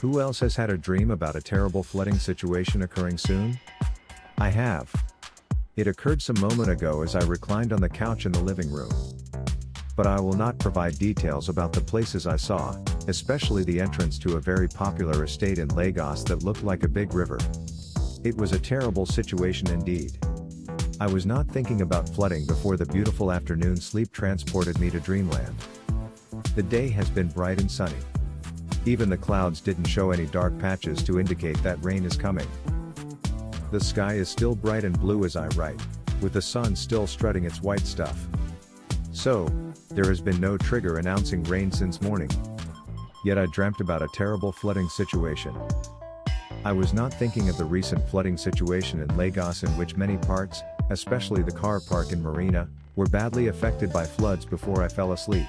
Who else has had a dream about a terrible flooding situation occurring soon? I have. It occurred some moment ago as I reclined on the couch in the living room. But I will not provide details about the places I saw, especially the entrance to a very popular estate in Lagos that looked like a big river. It was a terrible situation indeed. I was not thinking about flooding before the beautiful afternoon sleep transported me to dreamland. The day has been bright and sunny. Even the clouds didn't show any dark patches to indicate that rain is coming. The sky is still bright and blue as I write, with the sun still strutting its white stuff. So, there has been no trigger announcing rain since morning. Yet I dreamt about a terrible flooding situation. I was not thinking of the recent flooding situation in Lagos in which many parts, especially the car park in Marina, were badly affected by floods before I fell asleep.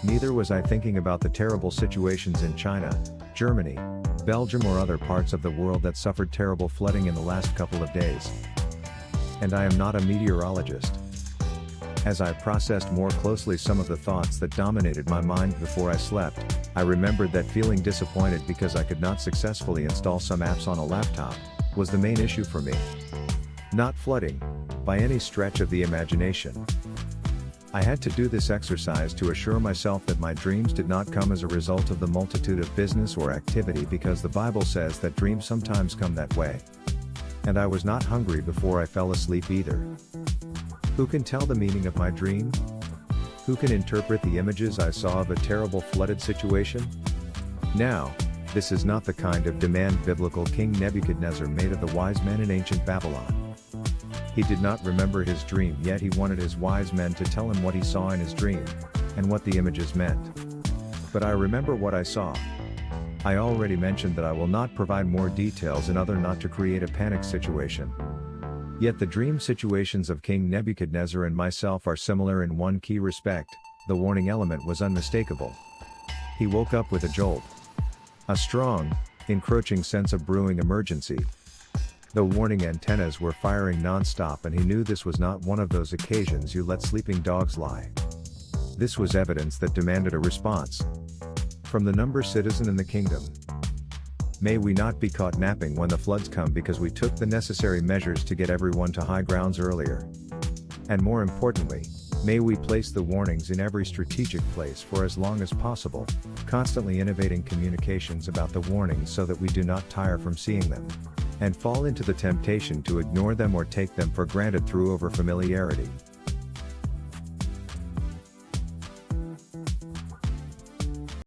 Neither was I thinking about the terrible situations in China, Germany, Belgium or other parts of the world that suffered terrible flooding in the last couple of days. And I am not a meteorologist. As I processed more closely some of the thoughts that dominated my mind before I slept, I remembered that feeling disappointed because I could not successfully install some apps on a laptop was the main issue for me. Not flooding, by any stretch of the imagination. I had to do this exercise to assure myself that my dreams did not come as a result of the multitude of business or activity, because the Bible says that dreams sometimes come that way. And I was not hungry before I fell asleep either. Who can tell the meaning of my dream? Who can interpret the images I saw of a terrible flooded situation? Now, this is not the kind of demand biblical King Nebuchadnezzar made of the wise men in ancient Babylon. He did not remember his dream, yet he wanted his wise men to tell him what he saw in his dream, and what the images meant. But I remember what I saw. I already mentioned that I will not provide more details in order not to create a panic situation. Yet the dream situations of King Nebuchadnezzar and myself are similar in one key respect: the warning element was unmistakable. He woke up with a jolt. A strong, encroaching sense of brewing emergency. The warning antennas were firing non-stop, and he knew this was not one of those occasions you let sleeping dogs lie. This was evidence that demanded a response from the number citizen in the kingdom. May we not be caught napping when the floods come because we took the necessary measures to get everyone to high grounds earlier. And more importantly, may we place the warnings in every strategic place for as long as possible, constantly innovating communications about the warnings so that we do not tire from seeing them, and fall into the temptation to ignore them or take them for granted through overfamiliarity.